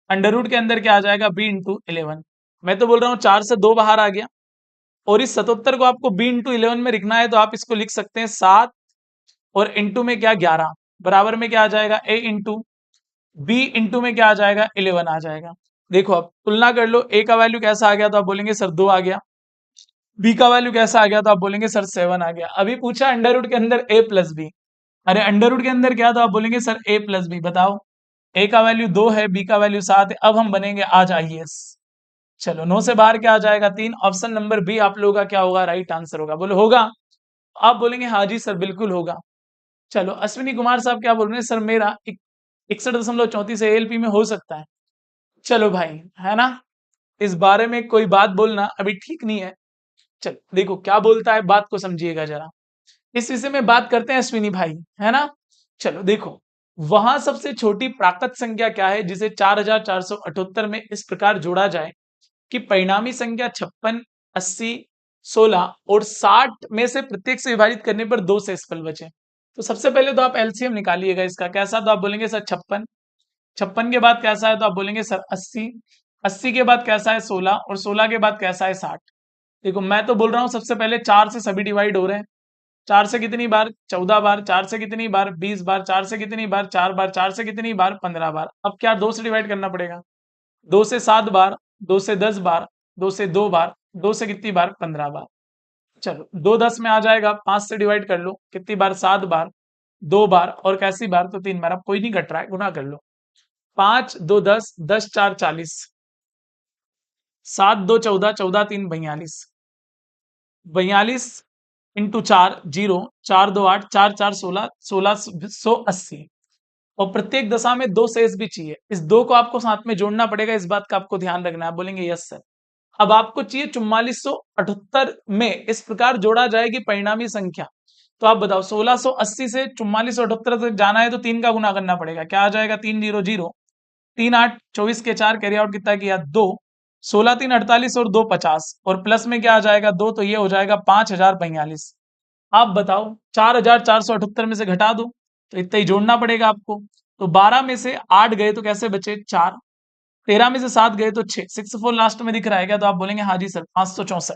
अंडर रूट के अंदर क्या आ जाएगा b इंटू 11। मैं तो बोल रहा हूँ 4 से 2 बाहर आ गया, और इस 77 को आपको b इंटू 11 में लिखना है तो आप इसको लिख सकते हैं 7 और इंटू में क्या 11, बराबर में क्या आ जाएगा a इंटू b इंटू में क्या आ जाएगा 11 आ जाएगा। देखो अब तुलना कर लो, a का वैल्यू कैसा आ गया तो आप बोलेंगे सर 2 आ गया, b का वैल्यू कैसा आ गया तो आप बोलेंगे सर 7 आ गया। अभी पूछा अंडर रूट के अंदर a प्लस बी, अरे अंडर रूट के अंदर क्या तो आप बोलेंगे सर a प्लस बी। बताओ a का वैल्यू 2 है, b का वैल्यू 7 है, अब हम बनेंगे आज आईएएस। चलो 9 से बाहर क्या आ जाएगा 3, ऑप्शन नंबर बी आप लोगों का क्या होगा, राइट आंसर होगा। बोलो होगा, आप बोलेंगे हाँ जी सर बिल्कुल होगा। चलो अश्विनी कुमार साहब क्या बोल रहे हैं, सर मेरा 61.34 एएलपी में हो सकता है। चलो भाई है ना, इस बारे में कोई बात बोलना अभी ठीक नहीं है। चलो देखो क्या बोलता है, बात को समझिएगा जरा, इस विषय में बात करते हैं अश्विनी भाई, है ना। चलो देखो, वहां सबसे छोटी प्राकृत संख्या क्या है जिसे 4478 में इस प्रकार जोड़ा जाए कि परिणामी संख्या 56, 80, 16 और 60 में से प्रत्येक से विभाजित करने पर 2 से शेषफल बचे। तो सबसे पहले तो आप एलसीएम निकालिएगा इसका, कैसा तो आप बोलेंगे सर 56, 56 के बाद कैसा है तो आप बोलेंगे सर 80, 80 के बाद कैसा है 16 और 16 के बाद कैसा है 60। देखो मैं तो बोल रहा हूँ सबसे पहले 4 से सभी डिवाइड हो रहे हैं, 4 से कितनी बार 14 बार, 4 से कितनी बार 20 बार, 4 से कितनी बार 4 बार, 4 से कितनी बार 15 बार। अब क्या 2 से डिवाइड करना पड़ेगा, 2 से 7 बार, 2 से 10 बार, 2 से 2 बार, 2 से कितनी बार 15 बार। चलो 2 10 में आ जाएगा, 5 से डिवाइड कर लो कितनी बार 7 बार, 2 बार और कैसी बार तो 3 बार। अब कोई नहीं कट रहा है, गुना कर लो, 5 2 10, 10 4 40, 7 2 14, 14 3 42, 42 इंटू 4 0, 4 2 8, 4 4 16, 1680। और प्रत्येक दशा में 2 शेष भी चाहिए, इस 2 को आपको साथ में जोड़ना पड़ेगा, इस बात का आपको ध्यान रखना है। बोलेंगे यस सर। अब आपको चाहिए 4478 में इस प्रकार जोड़ा जाएगी परिणामी संख्या, तो आप बताओ 1680 से 4478 तक जाना है तो 3 का गुना करना पड़ेगा, क्या आ जाएगा 300, 3 8 24 के 4 कैरी आउट कितना किया 2, 16 3 48 और 2 50 और प्लस में क्या आ जाएगा 2, तो ये हो जाएगा 5042। आप बताओ 4478 में से घटा दो तो इतना ही जोड़ना पड़ेगा आपको। तो 12 में से 8 गए तो कैसे बचे 4, 13 में से 7 गए तो 6, 64 लास्ट में दिख रहा है क्या तो आप बोलेंगे हाँ जी सर 564।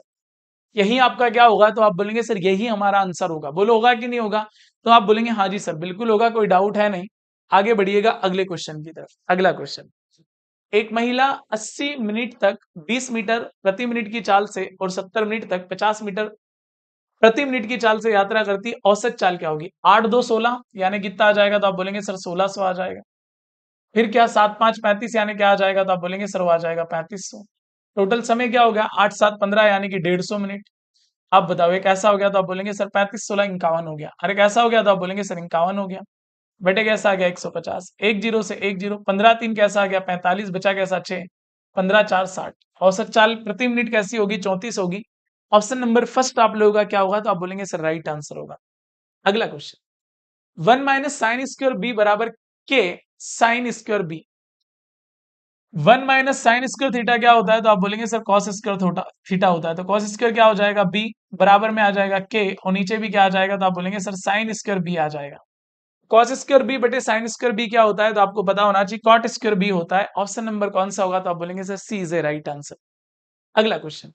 यही आपका क्या होगा तो आप बोलेंगे सर यही हमारा आंसर होगा। बोलो होगा कि नहीं होगा तो आप बोलेंगे हाँ जी सर बिल्कुल होगा, कोई डाउट है नहीं। आगे बढ़िएगा अगले क्वेश्चन की तरफ। अगला क्वेश्चन, एक महिला 80 मिनट तक 20 मीटर प्रति मिनट की चाल से और 70 मिनट तक 50 मीटर प्रति मिनट की चाल से यात्रा करती है, औसत चाल क्या होगी। 8 2 16 यानी कितना आ जाएगा तो आप बोलेंगे सर 1600 आ जाएगा। फिर क्या 7 5 35 यानी क्या आ जाएगा तो आप बोलेंगे सर वो आ जाएगा 3500। टोटल समय क्या हो गया 8 7 15 यानी कि 150 मिनट। आप बताओ ये कैसा हो गया तो आप बोलेंगे सर 35 16 51 हो गया। अरे कैसा हो गया तो आप बोलेंगे सर 51 हो गया। बेटे कैसा आ गया 150, एक जीरो से एक जीरो, 15 3 कैसा आ गया 45, बचा कैसा 6, 15 4 60। औसत चाल प्रति मिनट कैसी होगी 34 होगी। ऑप्शन नंबर फर्स्ट आप लोगों का क्या होगा तो आप बोलेंगे सर राइट आंसर होगा। अगला question, 1 minus sine square B बराबर के sine square B. 1 minus sine square theta क्या होता है तो आप बोलेंगे सर कॉस स्क्वायर थीटा होता है। तो कॉस स्क्वायर क्या हो जाएगा बी, बराबर में आ जाएगा के और नीचे भी क्या आ जाएगा तो आप बोलेंगे सर साइन स्क्वायर बी आ जाएगा। कॉस स्क्वायर बी बटे साइन स्क्वायर बी क्या होता है तो आपको पता होना चाहिए कॉट स्क्वायर बी होता है। ऑप्शन नंबर कौन सा होगा तो आप बोलेंगे sir C is A right answer. अगला क्वेश्चन,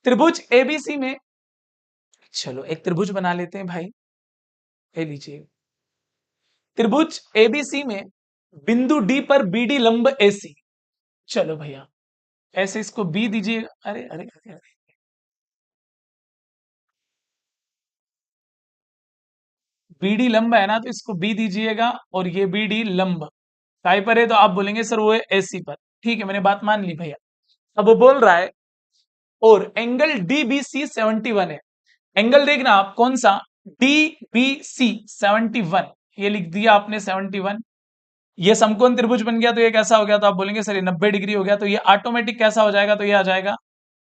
त्रिभुज एबीसी में, चलो एक त्रिभुज बना लेते हैं भाई, ये लीजिए त्रिभुज एबीसी में बिंदु डी पर बीडी लंब एसी। चलो भैया, ऐसे इसको बी दीजिए। अरे अरे अरे अरे, बीडी लंब है ना, तो इसको बी दीजिएगा, और ये बीडी लंब काय पर है, तो आप बोलेंगे सर वो है एसी पर। ठीक है, मैंने बात मान ली भैया। अब वो बोल रहा है और एंगल डीबीसी 71 है। एंगल देखना आप कौन सा, डीबीसी 71, ये लिख दिया आपने 71। ये समकोण त्रिभुज बन गया, तो ये कैसा हो गया, तो आप बोलेंगे सर ये 90 डिग्री हो गया। तो ये ऑटोमेटिक कैसा हो जाएगा, तो ये आ जाएगा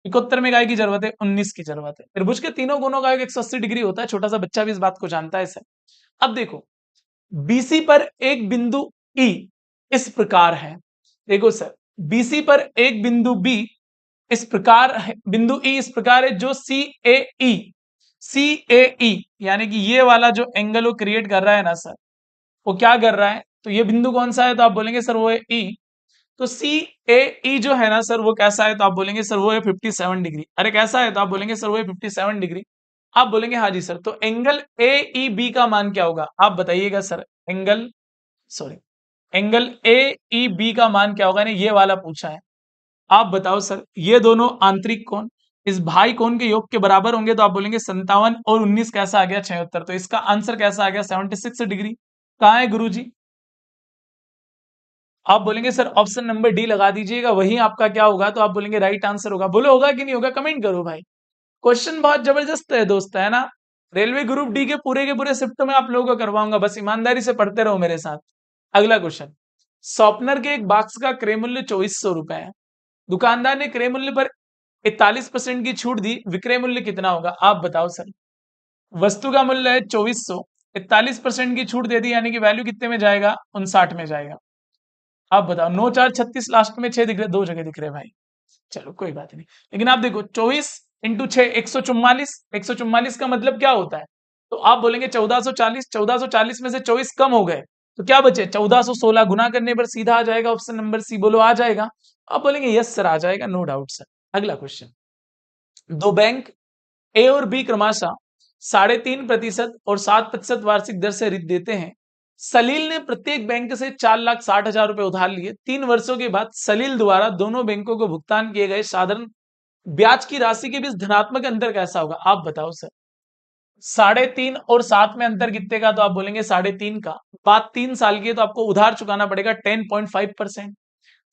71 में काय की जरूरत है, 19 की जरूरत है। त्रिभुज के तीनों कोणों का 180 डिग्री होता है, छोटा सा बच्चा भी इस बात को जानता है सर। अब देखो, बीसी पर एक बिंदु ई इस प्रकार है। देखो सर, बीसी पर एक बिंदु बी इस प्रकार है, बिंदु ई इस प्रकार है, जो सी ए ई, सी ए ई यानी कि ये वाला जो एंगल वो क्रिएट कर रहा है ना सर, वो क्या कर रहा है, तो ये बिंदु कौन सा है, तो आप बोलेंगे सर वो है ई। तो सी ए ई जो है ना सर, वो कैसा है, तो आप बोलेंगे सर वो है 57 डिग्री। अरे कैसा है, तो आप बोलेंगे सर वो है 57 डिग्री। आप बोलेंगे हाँ जी सर, तो एंगल ए ई बी का मान क्या होगा, आप बताइएगा sir. Angle, sorry, angle A E B का मान क्या होगा, ये वाला पूछा है। आप बताओ सर, ये दोनों आंतरिक कोण इस भाई कोण के योग के बराबर होंगे, तो आप बोलेंगे 57 और 19 कैसा आ गया, 76। तो इसका आंसर कैसा आ गया, 76 डिग्री। कहाँ है गुरुजी, आप बोलेंगे सर ऑप्शन नंबर डी लगा दीजिएगा, वही आपका क्या होगा, तो आप बोलेंगे राइट आंसर होगा। बोलो होगा कि नहीं होगा, कमेंट करो भाई। क्वेश्चन बहुत जबरदस्त है दोस्त, है ना। रेलवे ग्रुप डी के पूरे शिफ्ट में आप लोगों को करवाऊंगा, बस ईमानदारी से पढ़ते रहो मेरे साथ। अगला क्वेश्चन, शॉर्पनर के एक बॉक्स का क्रय मूल्य 2400 रुपए है। दुकानदार ने क्रय मूल्य पर 41% की छूट दी, विक्रय मूल्य कितना होगा, आप बताओ सर। वस्तु का मूल्य है 2400, 41% की छूट दे दी, यानी कि वैल्यू कितने में जाएगा, 59 में जाएगा। आप बताओ, 9 4 36 लास्ट में 6 दिख रहे, दो जगह दिख रहे भाई। चलो कोई बात नहीं, लेकिन आप देखो 24 × 6 144, 144 का मतलब क्या होता है, तो आप बोलेंगे 1440, 1440 में से 24 कम हो गए, तो क्या बचे 1416, गुना करने पर सीधा आ जाएगा ऑप्शन नंबर सी। बोलो आ जाएगा, आप बोलेंगे यस सर आ जाएगा, नो डाउट सर। अगला क्वेश्चन, दो बैंक ए और बी क्रमशः 3.5% और 7% वार्षिक दर से ऋण देते हैं। सलील ने प्रत्येक बैंक से 4,60,000 रुपए उधार लिए। 3 वर्षों के बाद सलील द्वारा दोनों बैंकों को भुगतान किए गए साधारण ब्याज की राशि के बीच धनात्मक अंतर कैसा होगा, आप बताओ सर। 3.5 और 7 में अंतर कितने का, तो आप बोलेंगे 3.5 का। बात 3 साल की है, तो आपको उधार चुकाना पड़ेगा 10.5%।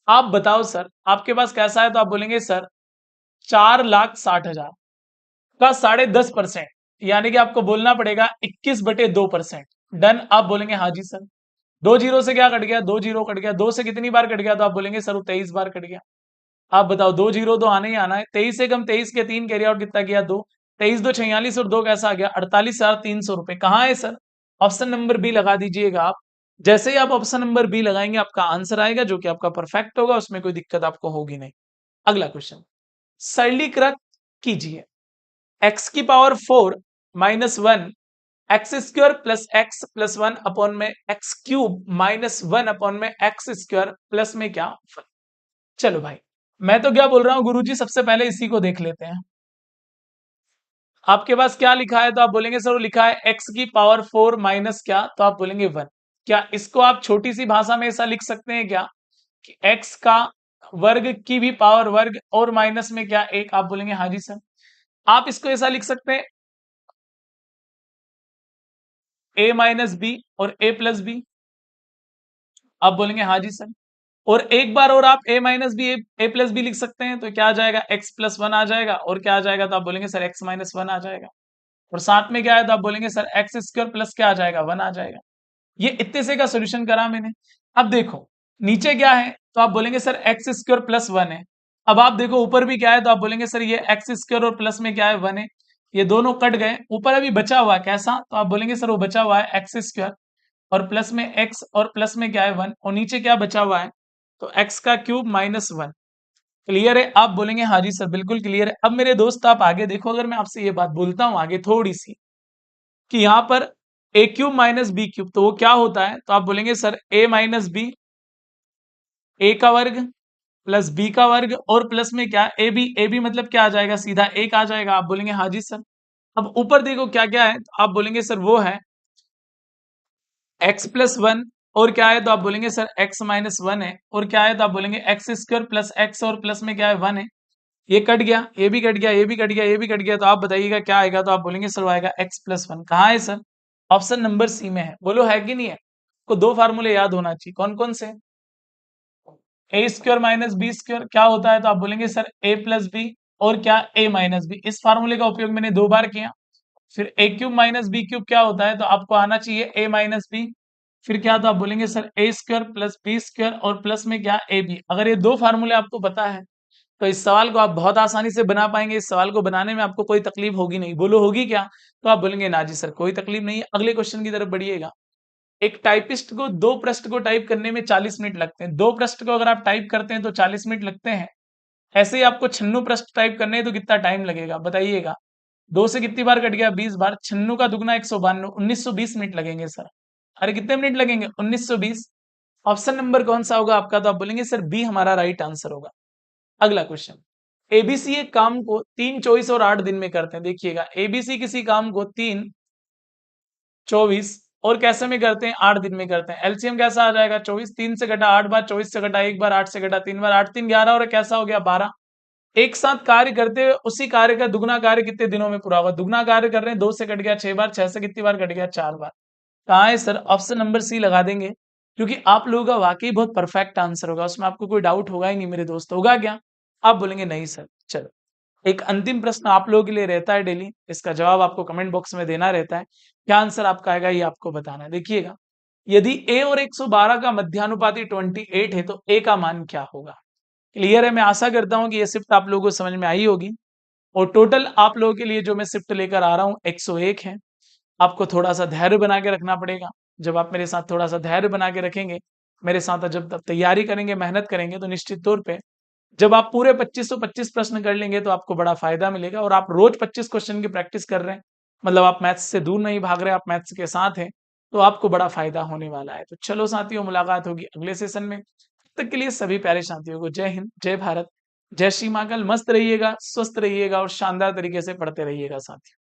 आप बताओ सर, आपके पास कैसा है, तो आप बोलेंगे सर 4,60,000 का 10.5%, यानी कि आपको बोलना पड़ेगा 21/2%। डन, आप बोलेंगे हाँ जी सर। 2 जीरो से क्या कट गया, 2 जीरो कट गया, 2 से कितनी बार कट गया, तो आप बोलेंगे सर वो 23 बार कट गया। आप बताओ, 2 जीरो तो आना ही आना है। 23 से कम 23 के 3 कैरी आउट कितना किया, 2। 23 2 46 और 2 कैसा आ गया, 48,300 रुपए। कहाँ है सर, ऑप्शन नंबर बी लगा दीजिएगा आप। जैसे ही आप ऑप्शन नंबर बी लगाएंगे, आपका आंसर आएगा, जो कि आपका परफेक्ट होगा, उसमें कोई दिक्कत आपको होगी नहीं। अगला क्वेश्चन, सरलीकृत कीजिए। x⁴ -1 x² plus x plus 1 upon में x³ -1 अपॉन में x² प्लस में क्या 1। चलो भाई, मैं तो क्या बोल रहा हूं गुरुजी, सबसे पहले इसी को देख लेते हैं। आपके पास क्या लिखा है, तो आप बोलेंगे सर वो लिखा है x⁴ माइनस क्या, तो आप बोलेंगे 1। क्या इसको आप छोटी सी भाषा में ऐसा लिख सकते हैं क्या, कि x का वर्ग की भी पावर वर्ग और माइनस में क्या 1, आप बोलेंगे हाँ जी सर। आप इसको ऐसा लिख सकते हैं a-b और a+b, आप बोलेंगे हाँ जी सर। और एक बार और आप a-b लिख सकते हैं, तो क्या आ जाएगा, x+1 आ जाएगा, और क्या आ जाएगा, तो आप बोलेंगे सर x-1 आ जाएगा। और साथ में क्या है, तो आप बोलेंगे सर x² प्लस क्या आ जाएगा, 1 आ जाएगा। ये इतने से का सोल्यूशन करा मैंने। अब देखो नीचे क्या है, तो आप बोलेंगे सर x² प्लस 1 है। अब आप देखो ऊपर भी क्या है, तो आप बोलेंगे सर ये x² और प्लस में क्या है, 1 है। ये दोनों कट गए, ऊपर अभी बचा हुआ है कैसा, तो आप बोलेंगे सर वो बचा हुआ है x² और प्लस में x और प्लस में क्या है 1, और नीचे क्या बचा हुआ है, तो x³ -1। क्लियर है, आप बोलेंगे हाँ जी सर बिल्कुल क्लियर है। अब मेरे दोस्त आप आगे देखो, अगर मैं आपसे ये बात बोलता हूं आगे थोड़ी सी, कि यहाँ पर a³ - b³, तो वो क्या होता है, तो आप बोलेंगे सर a - b, a का वर्ग प्लस b का वर्ग और प्लस में क्या ab मतलब क्या आ जाएगा, सीधा 1 आ जाएगा। आप बोलेंगे हाँ जी सर। अब ऊपर देखो क्या क्या है, तो आप बोलेंगे सर वो है x+1 और क्या है तो आप बोलेंगे सर x माइनस वन है, और क्या है तो आप बोलेंगे एक्स स्क्वायर प्लस एक्स, और प्लस में क्या है वन है। ये कट गया, ये भी कट गया, ये भी कट गया, ये भी कट गया, तो आप बताइएगा क्या आएगा, तो आप बोलेंगे सर वो आएगा एक्स प्लस वन। कहाँ है सर? ऑप्शन नंबर सी में है। बोलो है कि नहीं है? को दो फार्मूले याद होना चाहिए, कौन कौन से? ए स्क्वायर माइनस बी स्क्वायर क्या होता है, तो आप बोलेंगे सर ए प्लस बी, और क्या ए माइनस बी। इस फार्मूले का उपयोग मैंने दो बार किया। फिर ए क्यूब माइनस बी क्यूब क्या होता है, तो आपको आना चाहिए ए माइनस बी। फिर क्या, तो आप बोलेंगे सर ए स्क्वायर प्लस बी स्क्वायर, और प्लस में क्या, ए बी। अगर ये दो फार्मूले आपको पता है तो इस सवाल को आप बहुत आसानी से बना पाएंगे। इस सवाल को बनाने में आपको कोई तकलीफ होगी नहीं। बोलो होगी क्या? तो आप बोलेंगे ना जी सर कोई तकलीफ नहीं है। अगले क्वेश्चन की तरफ बढ़िएगा। एक टाइपिस्ट को दो पृष्ठ को टाइप करने में 40 मिनट लगते हैं। दो पृष्ठ को अगर आप टाइप करते हैं तो 40 मिनट लगते हैं। ऐसे ही आपको 96 पृष्ठ टाइप करने हैं तो कितना टाइम लगेगा बताइएगा। दो से कितनी बार कट गया? 20 बार। 96 का दुगना 192, 1920 मिनट लगेंगे सर। अरे कितने मिनट लगेंगे? 1920। ऑप्शन नंबर कौन सा होगा आपका? तो आप बोलेंगे सर बी हमारा राइट आंसर होगा। अगला क्वेश्चन, एबीसी एक काम को 3, 24 और 8 दिन में करते हैं। देखिएगा एबीसी किसी काम को 3, 24 और कैसे में करते हैं? 8 दिन में करते हैं। एलसीएम कैसा आ जाएगा? 24, 3 से घटा 8 बार, 24 से घटा 1 बार, 8 से घटा 3 बार, 8 3 11, और कैसा हो गया 12। एक साथ कार्य करते हुए उसी कार्य का दुगना कार्य कितने दिनों में पूरा हुआ? दुगना कार्य कर रहे हैं, 2 से कट गया 6 बार, 6 से कितनी बार कट गया? 4 बार। कहाँ है सर? ऑप्शन नंबर सी लगा देंगे, क्योंकि आप लोगों का वाकई बहुत परफेक्ट आंसर होगा, उसमें आपको कोई डाउट होगा ही नहीं मेरे दोस्त। होगा क्या? आप बोलेंगे नहीं सर। चलो, एक अंतिम प्रश्न आप लोगों के लिए रहता है डेली, इसका जवाब आपको कमेंट बॉक्स में देना रहता है। क्या आंसर आपका आएगा ये आपको बताना है। देखिएगा, यदि a और 112 का मध्यानुपाती 28 है तो a का मान क्या होगा? क्लियर है? मैं आशा करता हूं कि ये शिफ्ट आप लोगों को समझ में आई होगी। और टोटल आप लोगों के लिए जो मैं शिफ्ट लेकर आ रहा हूं 101 है। आपको थोड़ा सा धैर्य बना के रखना पड़ेगा। जब आप मेरे साथ थोड़ा सा धैर्य बना के रखेंगे, मेरे साथ जब तब तैयारी करेंगे, मेहनत करेंगे, तो निश्चित तौर पे जब आप पूरे 2525 प्रश्न कर लेंगे तो आपको बड़ा फायदा मिलेगा। और आप रोज 25 क्वेश्चन की प्रैक्टिस कर रहे हैं, मतलब आप मैथ्स से दूर नहीं भाग रहे, आप मैथ्स के साथ हैं, तो आपको बड़ा फायदा होने वाला है। तो चलो साथियों, मुलाकात होगी अगले सेशन में। तब तक के लिए सभी प्यारे साथियों को जय हिंद, जय भारत, जय श्री महाकाल। मस्त रहिएगा, स्वस्थ रहिएगा और शानदार तरीके से पढ़ते रहिएगा साथियों।